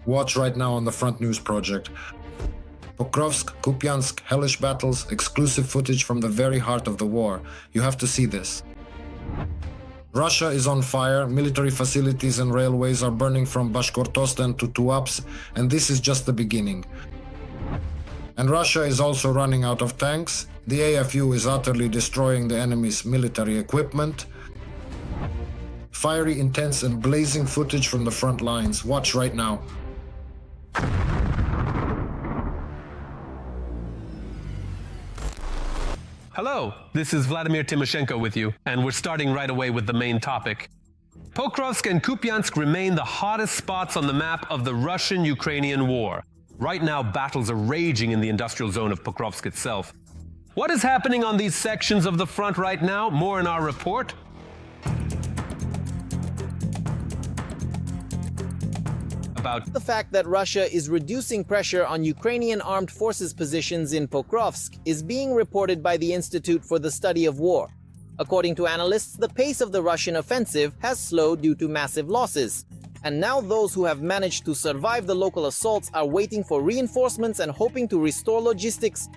Watch right now on the Front News Project. Pokrovsk, Kupiansk, hellish battles, exclusive footage from the very heart of the war. You have to see this. Russia is on fire, military facilities and railways are burning from Bashkortostan to Tuapse, and this is just the beginning. And Russia is also running out of tanks. The AFU is utterly destroying the enemy's military equipment. Fiery, intense and blazing footage from the front lines. Watch right now. Hello, this is Vladimir Timoshenko with you, and we're starting right away with the main topic. Pokrovsk and Kupiansk remain the hottest spots on the map of the Russian-Ukrainian war. Right now, battles are raging in the industrial zone of Pokrovsk itself. What is happening on these sections of the front right now? More in our report. About the fact that Russia is reducing pressure on Ukrainian armed forces positions in Pokrovsk is being reported by the Institute for the Study of War. According to analysts, the pace of the Russian offensive has slowed due to massive losses. And now those who have managed to survive the local assaults are waiting for reinforcements and hoping to restore logistics.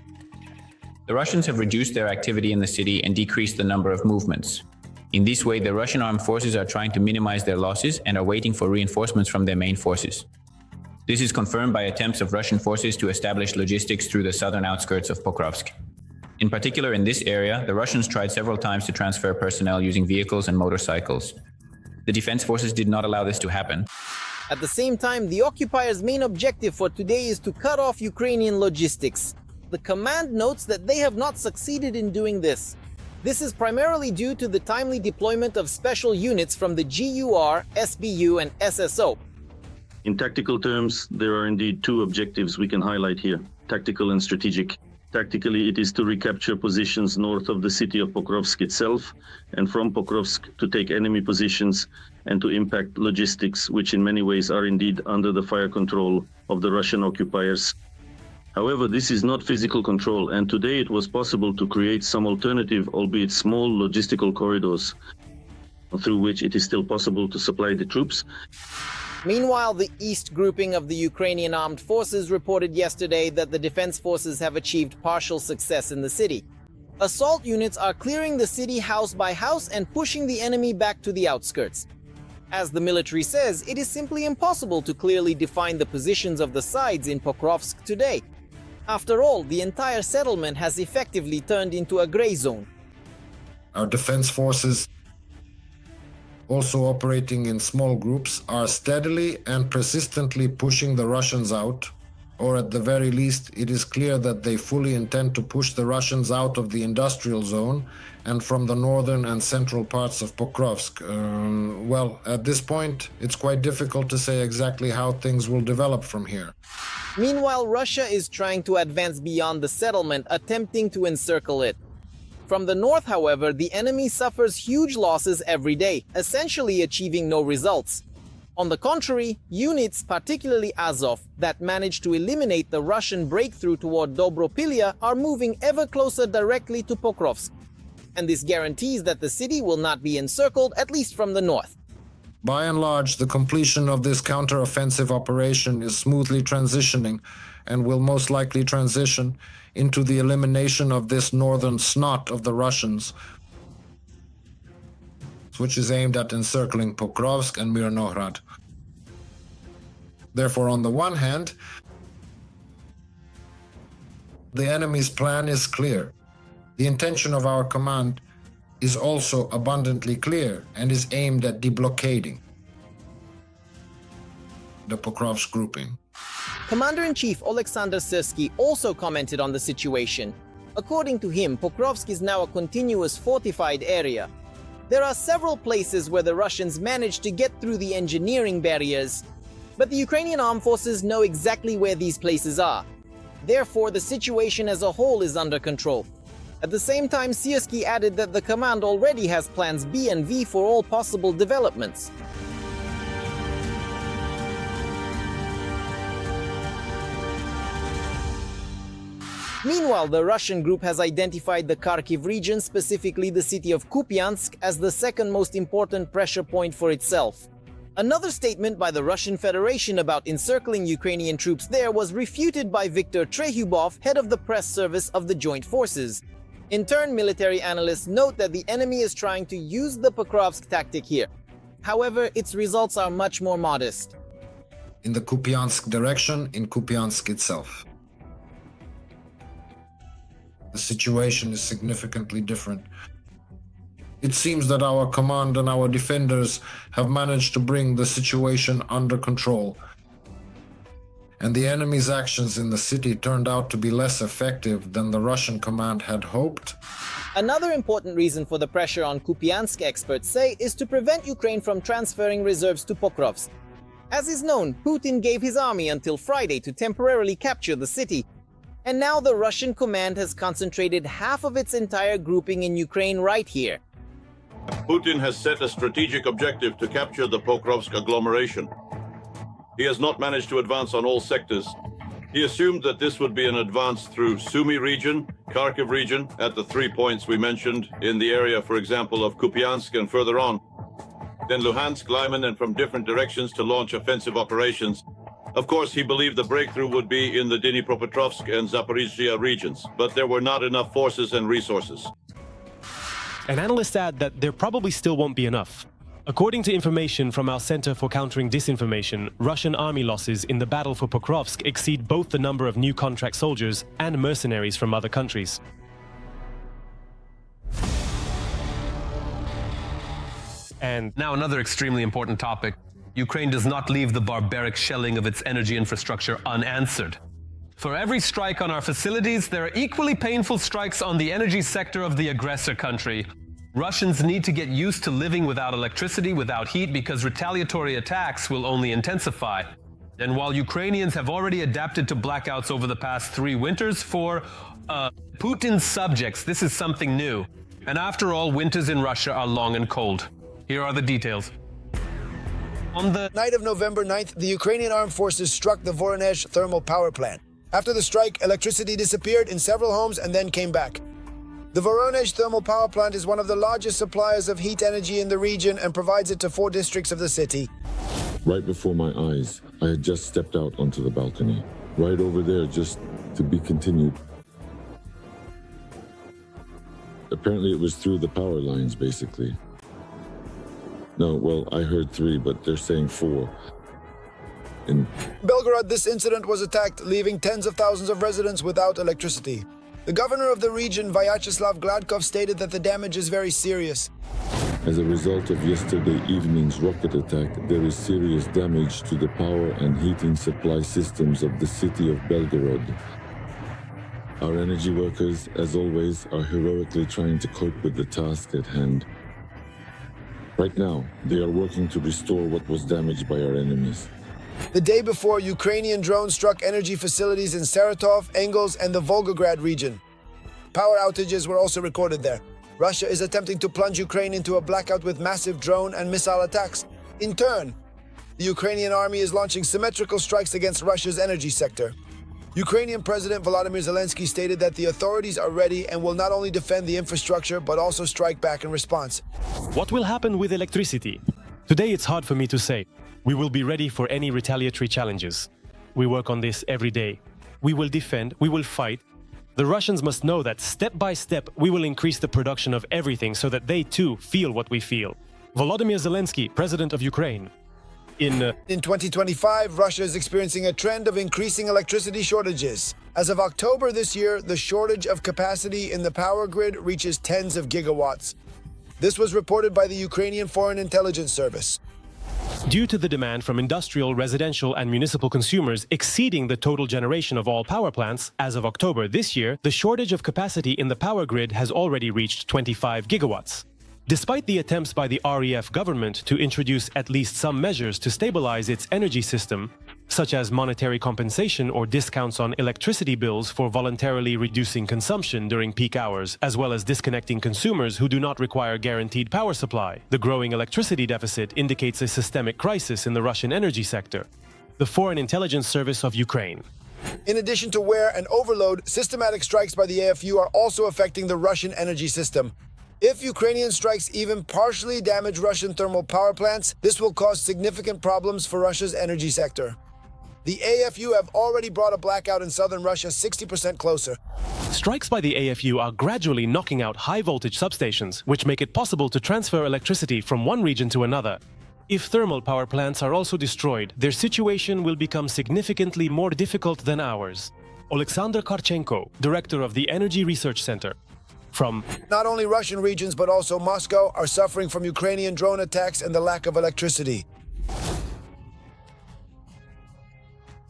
The Russians have reduced their activity in the city and decreased the number of movements. In this way, the Russian armed forces are trying to minimize their losses and are waiting for reinforcements from their main forces. This is confirmed by attempts of Russian forces to establish logistics through the southern outskirts of Pokrovsk. In particular, in this area, the Russians tried several times to transfer personnel using vehicles and motorcycles. The defense forces did not allow this to happen. At the same time, the occupiers' main objective for today is to cut off Ukrainian logistics. The command notes that they have not succeeded in doing this. This is primarily due to the timely deployment of special units from the GUR, SBU and SSO. In tactical terms, there are indeed two objectives we can highlight here, tactical and strategic. Tactically, it is to recapture positions north of the city of Pokrovsk itself, and from Pokrovsk to take enemy positions and to impact logistics, which in many ways are indeed under the fire control of the Russian occupiers. However, this is not physical control, and today it was possible to create some alternative, albeit small, logistical corridors through which it is still possible to supply the troops. Meanwhile, the East grouping of the Ukrainian armed forces reported yesterday that the defense forces have achieved partial success in the city. Assault units are clearing the city house by house and pushing the enemy back to the outskirts. As the military says, it is simply impossible to clearly define the positions of the sides in Pokrovsk today. After all, the entire settlement has effectively turned into a gray zone. Our defense forces, also operating in small groups, are steadily and persistently pushing the Russians out, or at the very least, it is clear that they fully intend to push the Russians out of the industrial zone and from the northern and central parts of Pokrovsk. Well, at this point, it's quite difficult to say exactly how things will develop from here. Meanwhile, Russia is trying to advance beyond the settlement, attempting to encircle it. From the north, however, the enemy suffers huge losses every day, essentially achieving no results. On the contrary, units, particularly Azov, that managed to eliminate the Russian breakthrough toward Dobropilya are moving ever closer directly to Pokrovsk. And this guarantees that the city will not be encircled, at least from the north. By and large, the completion of this counter-offensive operation is smoothly transitioning and will most likely transition into the elimination of this northern snot of the Russians, which is aimed at encircling Pokrovsk and Mirnohrad. Therefore, on the one hand, the enemy's plan is clear. The intention of our command is also abundantly clear and is aimed at deblockading the Pokrovsk grouping. Commander-in-Chief Alexander Syrsky also commented on the situation. According to him, Pokrovsk is now a continuous fortified area. There are several places where the Russians managed to get through the engineering barriers, but the Ukrainian armed forces know exactly where these places are. Therefore, the situation as a whole is under control. At the same time, Syrsky added that the command already has plans B and V for all possible developments. Meanwhile, the Russian group has identified the Kharkiv region, specifically the city of Kupiansk, as the second most important pressure point for itself. Another statement by the Russian Federation about encircling Ukrainian troops there was refuted by Viktor Trehubov, head of the press service of the joint forces. In turn, military analysts note that the enemy is trying to use the Pokrovsk tactic here. However, its results are much more modest. In the Kupiansk direction, in Kupiansk itself, the situation is significantly different. It seems that our command and our defenders have managed to bring the situation under control, and the enemy's actions in the city turned out to be less effective than the Russian command had hoped. Another important reason for the pressure on Kupiansk, experts say, is to prevent Ukraine from transferring reserves to Pokrovsk. As is known, Putin gave his army until Friday to temporarily capture the city, and now the Russian command has concentrated half of its entire grouping in Ukraine right here. Putin has set a strategic objective to capture the Pokrovsk agglomeration. He has not managed to advance on all sectors. He assumed that this would be an advance through Sumy region, Kharkiv region, at the 3 points we mentioned, in the area, for example, of Kupiansk and further on. Then Luhansk, Lyman, and from different directions to launch offensive operations. Of course, he believed the breakthrough would be in the Dnipropetrovsk and Zaporizhzhia regions, but there were not enough forces and resources. And analysts add that there probably still won't be enough. According to information from our Center for Countering Disinformation, Russian army losses in the battle for Pokrovsk exceed both the number of new contract soldiers and mercenaries from other countries. And now another extremely important topic. Ukraine does not leave the barbaric shelling of its energy infrastructure unanswered. For every strike on our facilities, there are equally painful strikes on the energy sector of the aggressor country. Russians need to get used to living without electricity, without heat, because retaliatory attacks will only intensify. And while Ukrainians have already adapted to blackouts over the past 3 winters, for Putin's subjects, this is something new. And after all, winters in Russia are long and cold. Here are the details. On the night of November 9th, the Ukrainian armed forces struck the Voronezh thermal power plant. After the strike, electricity disappeared in several homes and then came back. The Voronezh thermal power plant is one of the largest suppliers of heat energy in the region and provides it to 4 districts of the city. Right before my eyes, I had just stepped out onto the balcony. Right over there, just to be continued. Apparently it was through the power lines, basically. No, well, I heard 3, but they're saying 4. In Belgorod, this incident was attacked, leaving tens of thousands of residents without electricity. The governor of the region, Vyacheslav Gladkov, stated that the damage is very serious. As a result of yesterday evening's rocket attack, there is serious damage to the power and heating supply systems of the city of Belgorod. Our energy workers, as always, are heroically trying to cope with the task at hand. Right now, they are working to restore what was damaged by our enemies. The day before, Ukrainian drones struck energy facilities in Saratov, Engels, and the Volgograd region. Power outages were also recorded there. Russia is attempting to plunge Ukraine into a blackout with massive drone and missile attacks. In turn, the Ukrainian army is launching symmetrical strikes against Russia's energy sector. Ukrainian President Volodymyr Zelensky stated that the authorities are ready and will not only defend the infrastructure, but also strike back in response. what will happen with electricity? Today it's hard for me to say. We will be ready for any retaliatory challenges. We work on this every day. We will defend, we will fight. The Russians must know that step by step we will increase the production of everything so that they too feel what we feel. Volodymyr Zelensky, President of Ukraine. In 2025, Russia is experiencing a trend of increasing electricity shortages. As of October this year, the shortage of capacity in the power grid reaches tens of gigawatts. This was reported by the Ukrainian Foreign Intelligence Service. Due to the demand from industrial, residential, and municipal consumers exceeding the total generation of all power plants, as of October this year, the shortage of capacity in the power grid has already reached 25 gigawatts. Despite the attempts by the REF government to introduce at least some measures to stabilize its energy system, such as monetary compensation or discounts on electricity bills for voluntarily reducing consumption during peak hours, as well as disconnecting consumers who do not require guaranteed power supply, the growing electricity deficit indicates a systemic crisis in the Russian energy sector. The Foreign Intelligence Service of Ukraine. In addition to wear and overload, systematic strikes by the AFU are also affecting the Russian energy system. If Ukrainian strikes even partially damage Russian thermal power plants, this will cause significant problems for Russia's energy sector. The AFU have already brought a blackout in southern Russia 60% closer. Strikes by the AFU are gradually knocking out high-voltage substations, which make it possible to transfer electricity from one region to another. If thermal power plants are also destroyed, their situation will become significantly more difficult than ours. Alexander Karchenko, director of the Energy Research Center. From Not only Russian regions, but also Moscow are suffering from Ukrainian drone attacks and the lack of electricity.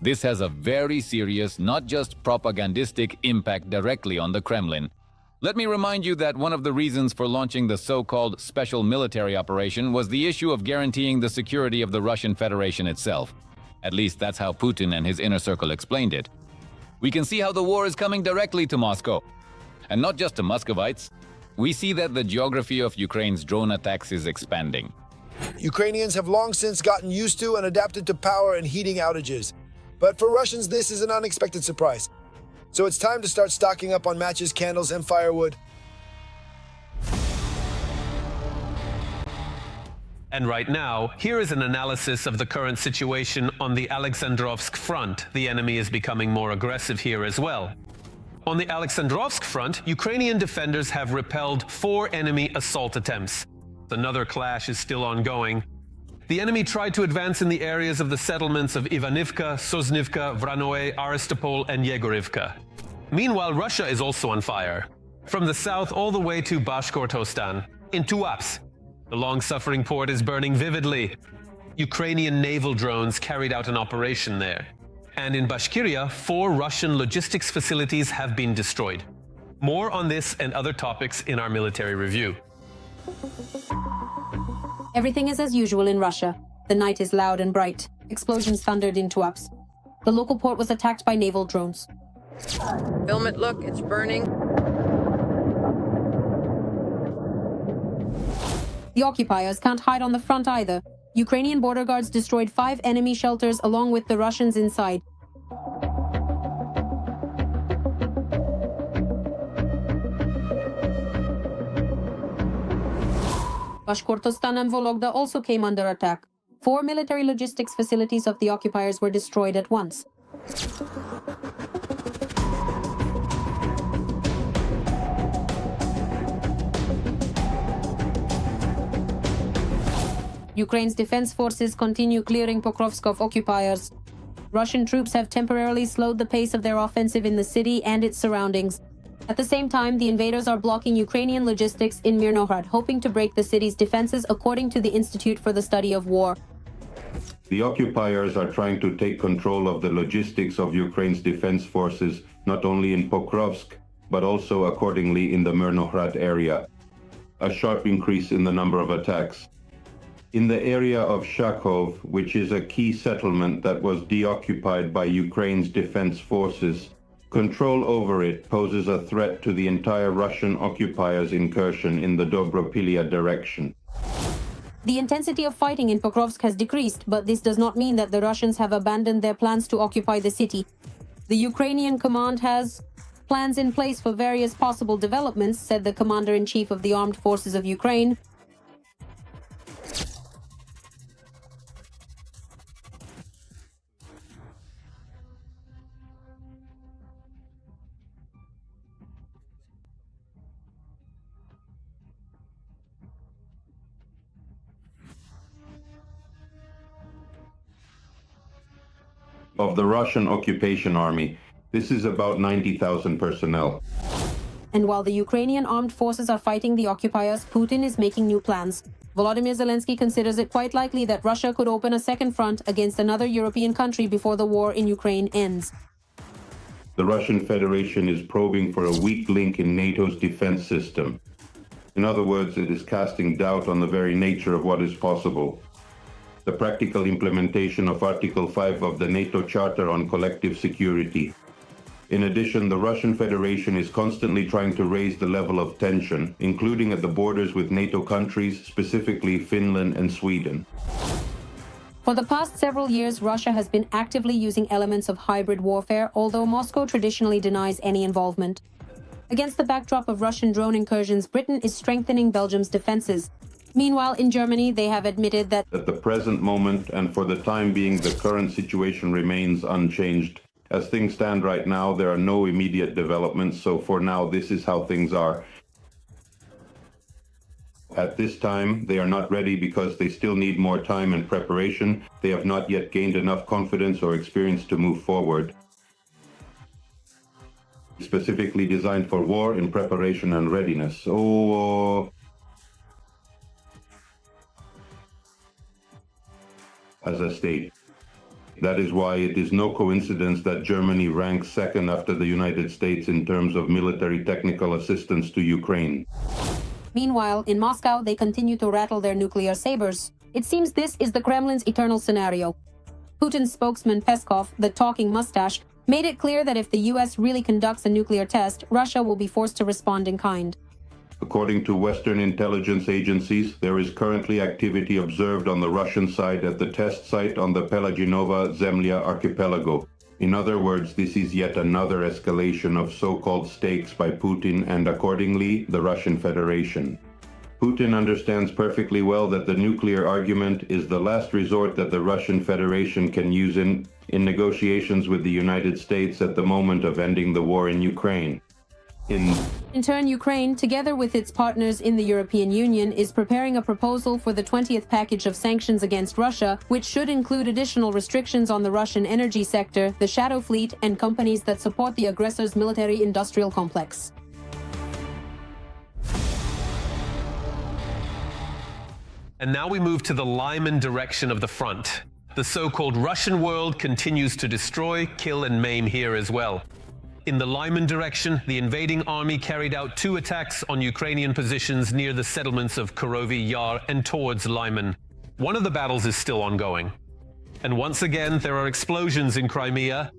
This has a very serious, not just propagandistic impact directly on the Kremlin. Let me remind you that one of the reasons for launching the so-called special military operation was the issue of guaranteeing the security of the Russian Federation itself. At least that's how Putin and his inner circle explained it. We can see how the war is coming directly to Moscow. And not just to Muscovites. We see that the geography of Ukraine's drone attacks is expanding. Ukrainians have long since gotten used to and adapted to power and heating outages. But for Russians, this is an unexpected surprise. So it's time to start stocking up on matches, candles, and firewood. And right now, here is an analysis of the current situation on the Alexandrovsk front. The enemy is becoming more aggressive here as well. On the Alexandrovsk front, Ukrainian defenders have repelled 4 enemy assault attempts. Another clash is still ongoing. The enemy tried to advance in the areas of the settlements of Ivanivka, Soznivka, Vranoe, Aristopol, and Yegorivka. Meanwhile, Russia is also on fire. From the south all the way to Bashkortostan, in Tuapse, the long-suffering port is burning vividly. Ukrainian naval drones carried out an operation there. And in Bashkiria, 4 Russian logistics facilities have been destroyed. More on this and other topics in our military review. Everything is as usual in Russia. The night is loud and bright. Explosions thundered in Tuapse. The local port was attacked by naval drones. Film it, look, it's burning. The occupiers can't hide on the front either. Ukrainian border guards destroyed 5 enemy shelters along with the Russians inside. Bashkortostan and Vologda also came under attack. 4 military logistics facilities of the occupiers were destroyed at once. Ukraine's defense forces continue clearing Pokrovsk of occupiers. Russian troops have temporarily slowed the pace of their offensive in the city and its surroundings. At the same time, the invaders are blocking Ukrainian logistics in Mirnohrad, hoping to break the city's defenses, according to the Institute for the Study of War. The occupiers are trying to take control of the logistics of Ukraine's defense forces, not only in Pokrovsk, but also accordingly in the Mirnohrad area. A sharp increase in the number of attacks. In the area of Shakov, which is a key settlement that was deoccupied by Ukraine's defense forces, control over it poses a threat to the entire Russian occupiers' incursion in the Dobropilia direction. The intensity of fighting in Pokrovsk has decreased, but this does not mean that the Russians have abandoned their plans to occupy the city. The Ukrainian command has plans in place for various possible developments, said the commander-in-chief of the Armed Forces of Ukraine. Of the Russian occupation army. This is about 90,000 personnel. And while the Ukrainian armed forces are fighting the occupiers, Putin is making new plans. Volodymyr Zelensky considers it quite likely that Russia could open a second front against another European country before the war in Ukraine ends. The Russian Federation is probing for a weak link in NATO's defense system. In other words, it is casting doubt on the very nature of what is possible. The practical implementation of Article 5 of the NATO Charter on Collective Security. In addition, the Russian Federation is constantly trying to raise the level of tension, including at the borders with NATO countries, specifically Finland and Sweden. For the past several years, Russia has been actively using elements of hybrid warfare, although Moscow traditionally denies any involvement. Against the backdrop of Russian drone incursions, Britain is strengthening Belgium's defenses. Meanwhile, in Germany, they have admitted that At the present moment, and for the time being, the current situation remains unchanged. As things stand right now, there are no immediate developments, so for now, this is how things are. At this time, they are not ready because they still need more time and preparation. They have not yet gained enough confidence or experience to move forward. Specifically designed for war in preparation and readiness. As a state. That is why it is no coincidence that Germany ranks second after the United States in terms of military technical assistance to Ukraine. Meanwhile, in Moscow, they continue to rattle their nuclear sabers. It seems this is the Kremlin's eternal scenario. Putin's spokesman Peskov, the talking mustache, made it clear that if the US really conducts a nuclear test, Russia will be forced to respond in kind. According to Western intelligence agencies, there is currently activity observed on the Russian side at the test site on the Pelaginova Zemlya archipelago. In other words, this is yet another escalation of so-called stakes by Putin and, accordingly, the Russian Federation. Putin understands perfectly well that the nuclear argument is the last resort that the Russian Federation can use in negotiations with the United States at the moment of ending the war in Ukraine. In turn, Ukraine, together with its partners in the European Union, is preparing a proposal for the 20th package of sanctions against Russia, which should include additional restrictions on the Russian energy sector, the Shadow Fleet, and companies that support the aggressor's military-industrial complex. And now we move to the Lyman direction of the front. The so-called Russian world continues to destroy, kill, and maim here as well. In the Lyman direction, the invading army carried out 2 attacks on Ukrainian positions near the settlements of Kurovy Yar and towards Lyman. One of the battles is still ongoing. And once again, there are explosions in Crimea.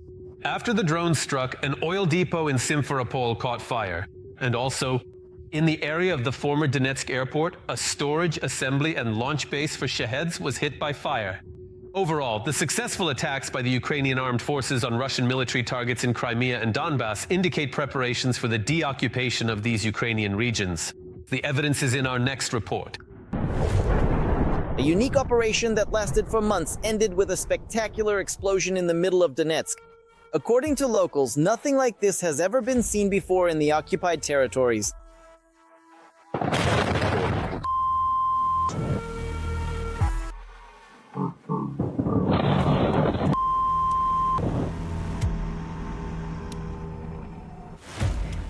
After the drone struck, an oil depot in Simferopol caught fire. And also, in the area of the former Donetsk airport, a storage, assembly, and launch base for Shaheds was hit by fire. Overall, the successful attacks by the Ukrainian armed forces on Russian military targets in Crimea and Donbass indicate preparations for the deoccupation of these Ukrainian regions. The evidence is in our next report. A unique operation that lasted for months ended with a spectacular explosion in the middle of Donetsk. According to locals, nothing like this has ever been seen before in the occupied territories.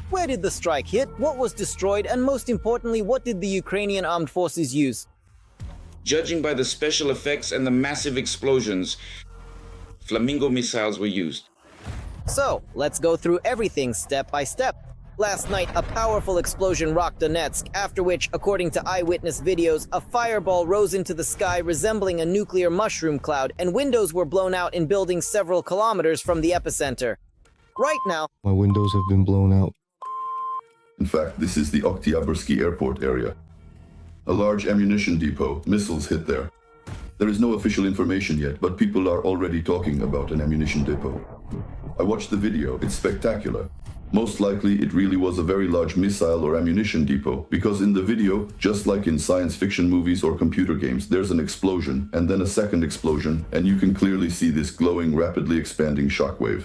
Where did the strike hit? What was destroyed? And most importantly, what did the Ukrainian armed forces use? Judging by the special effects and the massive explosions, Flamingo missiles were used. So, let's go through everything step by step. Last night, a powerful explosion rocked Donetsk, after which, according to eyewitness videos, a fireball rose into the sky resembling a nuclear mushroom cloud, and windows were blown out in buildings several kilometers from the epicenter. Right now, my windows have been blown out. In fact, this is the Oktyabrski airport area. A large ammunition depot, missiles hit there. There is no official information yet, but people are already talking about an ammunition depot. I watched the video, it's spectacular. Most likely, it really was a very large missile or ammunition depot, because in the video, just like in science fiction movies or computer games, there's an explosion, and then a second explosion, and you can clearly see this glowing, rapidly expanding shockwave.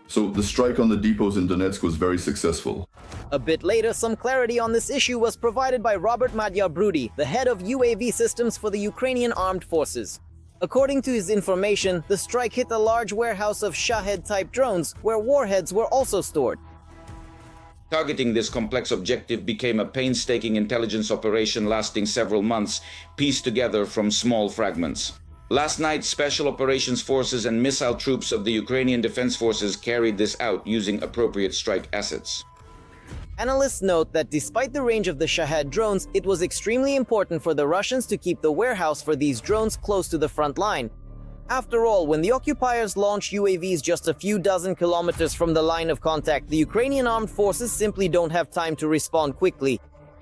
So the strike on the depots in Donetsk was very successful. A bit later, some clarity on this issue was provided by Robert Magyar-Brudi, the head of UAV systems for the Ukrainian armed forces. According to his information, the strike hit a large warehouse of Shahed-type drones, where warheads were also stored. Targeting this complex objective became a painstaking intelligence operation lasting several months, pieced together from small fragments. Last night, Special Operations Forces and missile troops of the Ukrainian Defense Forces carried this out using appropriate strike assets. Analysts note that despite the range of the Shahed drones, it was extremely important for the Russians to keep the warehouse for these drones close to the front line. After all, when the occupiers launch UAVs just a few dozen kilometers from the line of contact, the Ukrainian armed forces simply don't have time to respond quickly.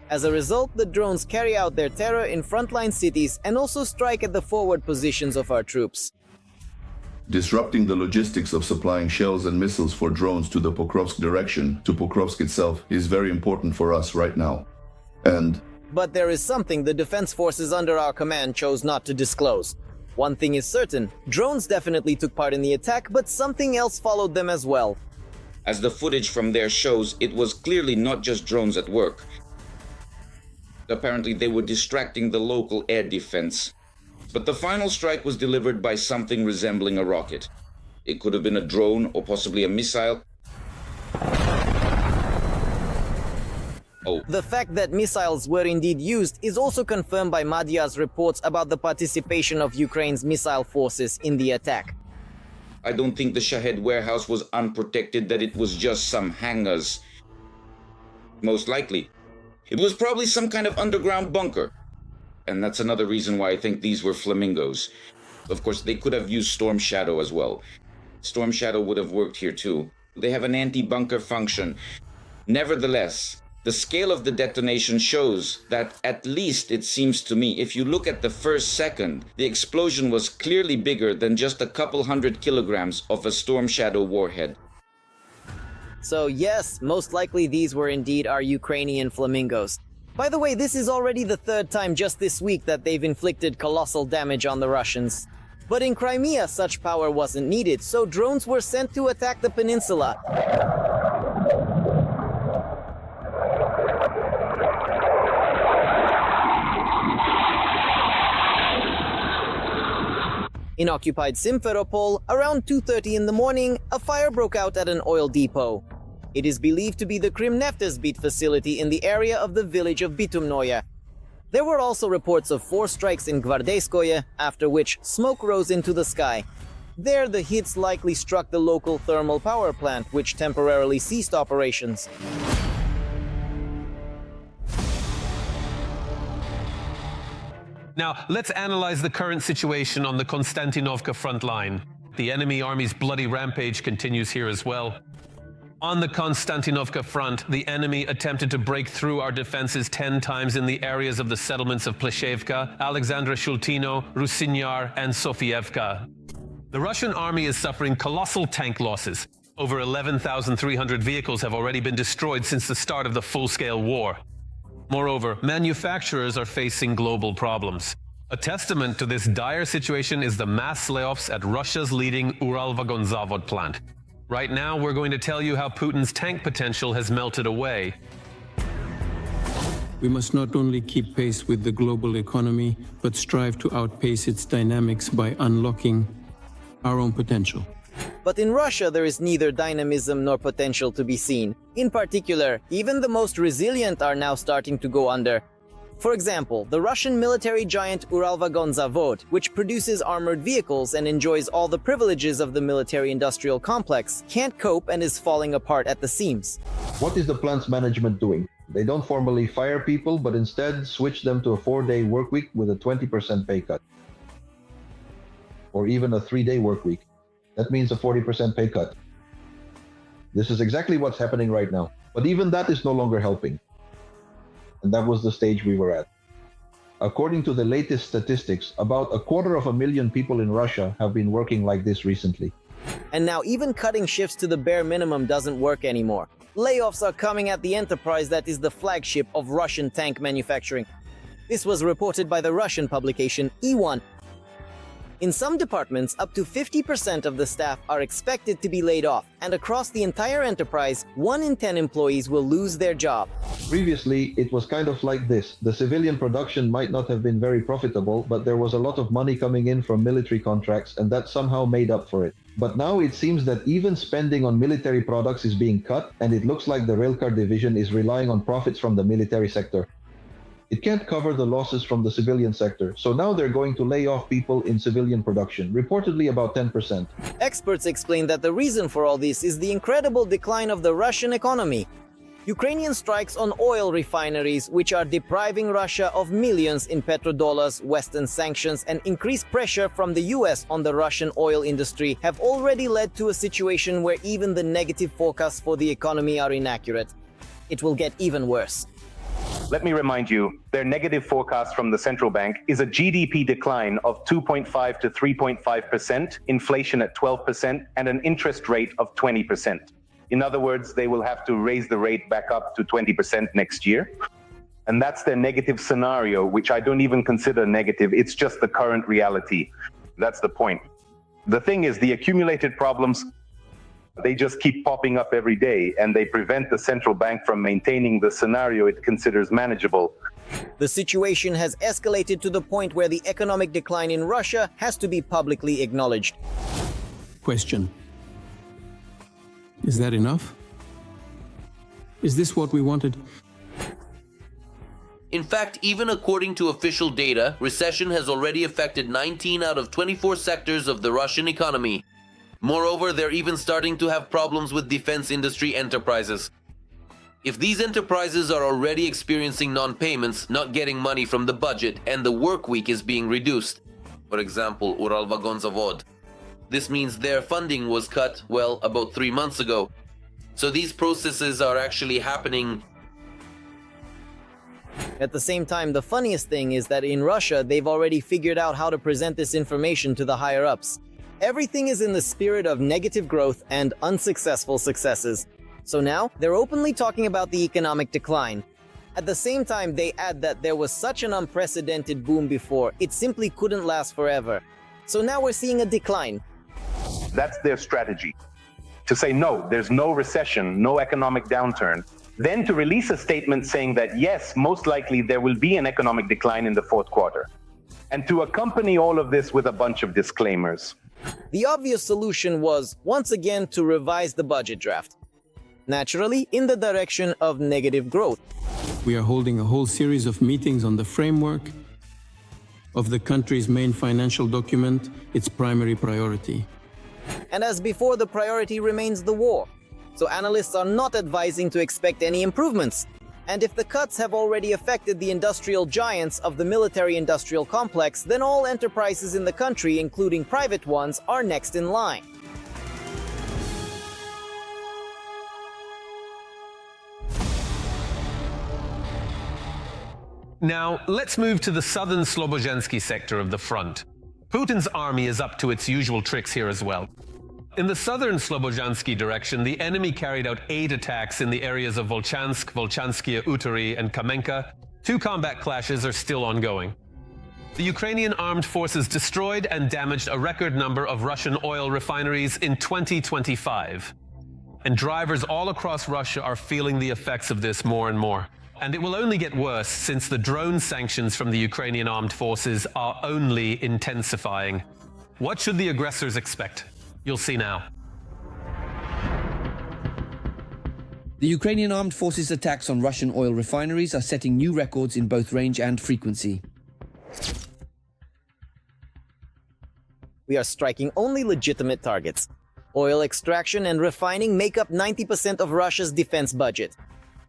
As a result, the drones carry out their terror in frontline cities and also strike at the forward positions of our troops. Disrupting the logistics of supplying shells and missiles for drones to the Pokrovsk direction, to Pokrovsk itself, is very important for us right now. And But there is something the defense forces under our command chose not to disclose. One thing is certain, drones definitely took part in the attack, but something else followed them as well. As the footage from there shows, it was clearly not just drones at work. Apparently they were distracting the local air defense. But the final strike was delivered by something resembling a rocket. It could have been a drone or possibly a missile. The fact that missiles were indeed used is also confirmed by Madia's reports about the participation of Ukraine's missile forces in the attack. I don't think the Shahed warehouse was unprotected, that it was just some hangars. Most likely. It was probably some kind of underground bunker. And that's another reason why I think these were flamingos. Of course, they could have used Storm Shadow as well. Storm Shadow would have worked here too. They have an anti-bunker function. Nevertheless, the scale of the detonation shows that, at least it seems to me, if you look at the first second, the explosion was clearly bigger than just a couple 100 kilograms of a Storm Shadow warhead. So yes, most likely these were indeed our Ukrainian flamingos. By the way, this is already the third time just this week that they've inflicted colossal damage on the Russians. But in Crimea, such power wasn't needed, so drones were sent to attack the peninsula. In occupied Simferopol, around 2:30 in the morning, a fire broke out at an oil depot. It is believed to be the Krimneftezbit facility in the area of the village of Bitumnoye. There were also reports of 4 strikes in Gvardeyskoye, after which smoke rose into the sky. There, the hits likely struck the local thermal power plant, which temporarily ceased operations. Now, let's analyze the current situation on the Konstantinovka front line. The enemy army's bloody rampage continues here as well. On the Konstantinovka front, the enemy attempted to break through our defenses 10 times in the areas of the settlements of Pleshevka, Alexandra Shultino, Rusinyar, and Sofievka. The Russian army is suffering colossal tank losses. Over 11,300 vehicles have already been destroyed since the start of the full-scale war. Moreover, manufacturers are facing global problems. A testament to this dire situation is the mass layoffs at Russia's leading Uralvagonzavod plant. Right now, we're going to tell you how Putin's tank potential has melted away. We must not only keep pace with the global economy, but strive to outpace its dynamics by unlocking our own potential. But in Russia, there is neither dynamism nor potential to be seen. In particular, even the most resilient are now starting to go under. For example, the Russian military giant Uralvagonzavod, which produces armored vehicles and enjoys all the privileges of the military-industrial complex, can't cope and is falling apart at the seams. What is the plant's management doing? They don't formally fire people, but instead switch them to a 4-day work week with a 20% pay cut. Or even a 3-day work week. That means a 40% pay cut. This is exactly what's happening right now. But even that is no longer helping. And that was the stage we were at. According to the latest statistics, about 250,000 people in Russia have been working like this recently. And now even cutting shifts to the bare minimum doesn't work anymore. Layoffs are coming at the enterprise that is the flagship of Russian tank manufacturing. This was reported by the Russian publication E1. In some departments, up to 50% of the staff are expected to be laid off, and across the entire enterprise, 1 in 10 employees will lose their job. Previously, it was kind of like this. The civilian production might not have been very profitable, but there was a lot of money coming in from military contracts, and that somehow made up for it. But now it seems that even spending on military products is being cut, and it looks like the railcar division is relying on profits from the military sector. It can't cover the losses from the civilian sector, so now they're going to lay off people in civilian production, reportedly about 10%. Experts explain that the reason for all this is the incredible decline of the Russian economy. Ukrainian strikes on oil refineries, which are depriving Russia of millions in petrodollars, Western sanctions, and increased pressure from the US on the Russian oil industry, have already led to a situation where even the negative forecasts for the economy are inaccurate. It will get even worse. Let me remind you, their negative forecast from the central bank is a GDP decline of 2.5 to 3.5%, inflation at 12%, and an interest rate of 20%. In other words, they will have to raise the rate back up to 20% next year. And that's their negative scenario, which I don't even consider negative. It's just the current reality. That's the point. The thing is, the accumulated problems, they just keep popping up every day, and they prevent the central bank from maintaining the scenario it considers manageable. The situation has escalated to the point where the economic decline in Russia has to be publicly acknowledged. Question. Is that enough? Is this what we wanted? In fact, even according to official data, recession has already affected 19 out of 24 sectors of the Russian economy. Moreover, they're even starting to have problems with defense industry enterprises. If these enterprises are already experiencing non-payments, not getting money from the budget, and the work week is being reduced, for example, Uralvagonzavod, this means their funding was cut, well, about 3 months ago. So these processes are actually happening. At the same time, the funniest thing is that in Russia, they've already figured out how to present this information to the higher-ups. Everything is in the spirit of negative growth and unsuccessful successes. So now, they're openly talking about the economic decline. At the same time, they add that there was such an unprecedented boom before, it simply couldn't last forever. So now we're seeing a decline. That's their strategy. To say, no, there's no recession, no economic downturn. Then to release a statement saying that, yes, most likely there will be an economic decline in the fourth quarter. And to accompany all of this with a bunch of disclaimers. The obvious solution was, once again, to revise the budget draft. Naturally, in the direction of negative growth. We are holding a whole series of meetings on the framework of the country's main financial document, its primary priority. And as before, the priority remains the war. So analysts are not advising to expect any improvements. And if the cuts have already affected the industrial giants of the military-industrial complex, then all enterprises in the country, including private ones, are next in line. Now, let's move to the southern Slobozhensky sector of the front. Putin's army is up to its usual tricks here as well. In the southern Slobozhansky direction, the enemy carried out 8 attacks in the areas of Volchansk, Volchanskaya Utory, and Kamenka. 2 combat clashes are still ongoing. The Ukrainian armed forces destroyed and damaged a record number of Russian oil refineries in 2025. And drivers all across Russia are feeling the effects of this more and more. And it will only get worse since the drone sanctions from the Ukrainian armed forces are only intensifying. What should the aggressors expect? You'll see now. The Ukrainian armed forces' attacks on Russian oil refineries are setting new records in both range and frequency. We are striking only legitimate targets. Oil extraction and refining make up 90% of Russia's defense budget.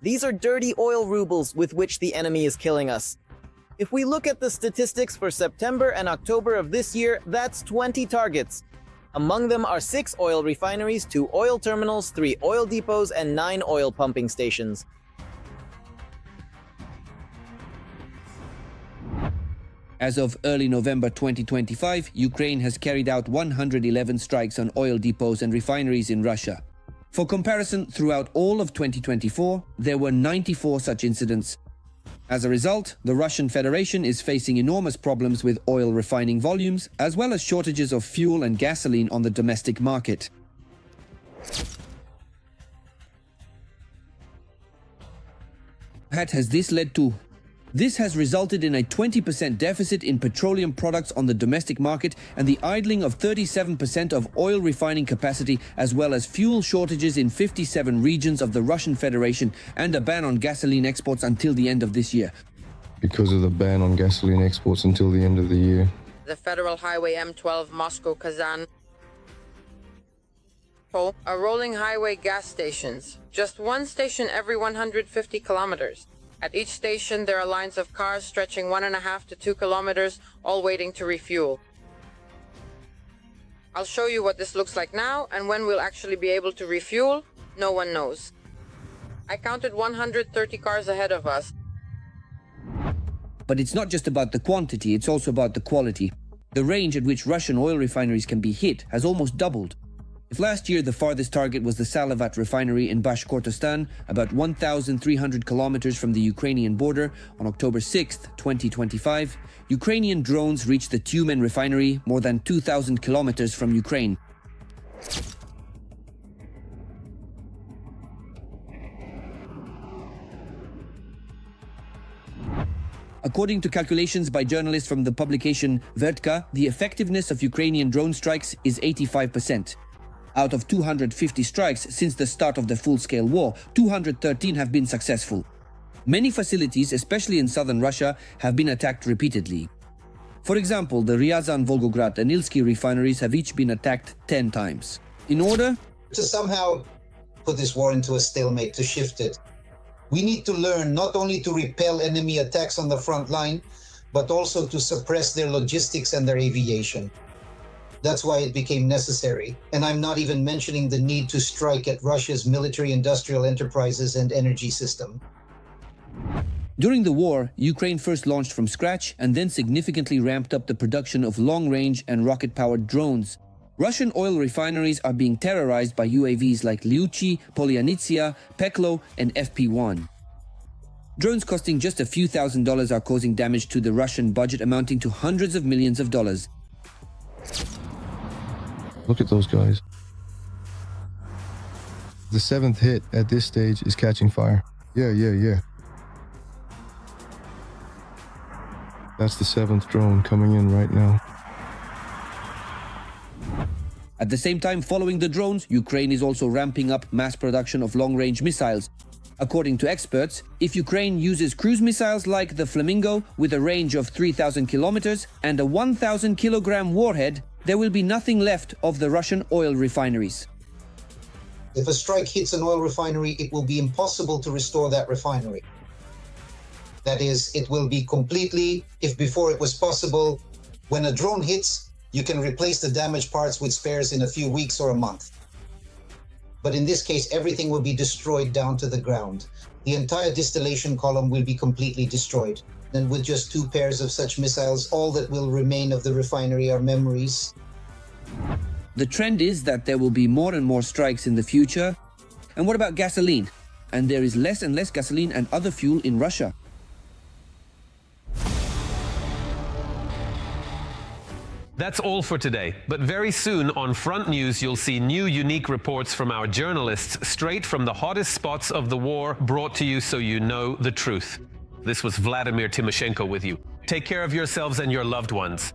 These are dirty oil rubles with which the enemy is killing us. If we look at the statistics for September and October of this year, that's 20 targets. Among them are 6 oil refineries, 2 oil terminals, 3 oil depots, and 9 oil pumping stations. As of early November 2025, Ukraine has carried out 111 strikes on oil depots and refineries in Russia. For comparison, throughout all of 2024, there were 94 such incidents. As a result, the Russian Federation is facing enormous problems with oil refining volumes, as well as shortages of fuel and gasoline on the domestic market. What has this led to? This has resulted in a 20% deficit in petroleum products on the domestic market and the idling of 37% of oil refining capacity, as well as fuel shortages in 57 regions of the Russian Federation and a ban on gasoline exports until the end of this year. Because of the ban on gasoline exports until the end of the year. The Federal Highway M12 Moscow-Kazan are rolling highway gas stations. Just one station every 150 kilometers. At each station, there are lines of cars stretching 1.5 to 2 kilometers, all waiting to refuel. I'll show you what this looks like now, and when we'll actually be able to refuel, no one knows. I counted 130 cars ahead of us. But it's not just about the quantity, it's also about the quality. The range at which Russian oil refineries can be hit has almost doubled. If last year the farthest target was the Salavat refinery in Bashkortostan, about 1,300 kilometers from the Ukrainian border, on October 6, 2025, Ukrainian drones reached the Tyumen refinery more than 2,000 kilometers from Ukraine. According to calculations by journalists from the publication Vertka, the effectiveness of Ukrainian drone strikes is 85%. Out of 250 strikes since the start of the full-scale war, 213 have been successful. Many facilities, especially in southern Russia, have been attacked repeatedly. For example, the Ryazan, Volgograd and Ilsky refineries have each been attacked 10 times. In order to somehow put this war into a stalemate, to shift it, we need to learn not only to repel enemy attacks on the front line, but also to suppress their logistics and their aviation. That's why it became necessary. And I'm not even mentioning the need to strike at Russia's military-industrial enterprises and energy system. During the war, Ukraine first launched from scratch and then significantly ramped up the production of long-range and rocket-powered drones. Russian oil refineries are being terrorized by UAVs like Lyuchi, Polyanitsia, Peklo, and FP1. Drones costing just a few $1,000s are causing damage to the Russian budget amounting to hundreds of millions of dollars. Look at those guys. The 7th hit at this stage is catching fire. Yeah. That's the 7th drone coming in right now. At the same time, following the drones, Ukraine is also ramping up mass production of long-range missiles. According to experts, if Ukraine uses cruise missiles like the Flamingo with a range of 3,000 kilometers and a 1,000-kilogram warhead, there will be nothing left of the Russian oil refineries. If a strike hits an oil refinery, it will be impossible to restore that refinery. That is, it will be completely, if before it was possible, when a drone hits, you can replace the damaged parts with spares in a few weeks or a month. But in this case, everything will be destroyed down to the ground. The entire distillation column will be completely destroyed. And with just 2 pairs of such missiles, all that will remain of the refinery are memories. The trend is that there will be more and more strikes in the future. And what about gasoline? And there is less and less gasoline and other fuel in Russia. That's all for today, but very soon on Front News you'll see new unique reports from our journalists straight from the hottest spots of the war, brought to you so you know the truth. This was Vladimir Timoshenko with you. Take care of yourselves and your loved ones.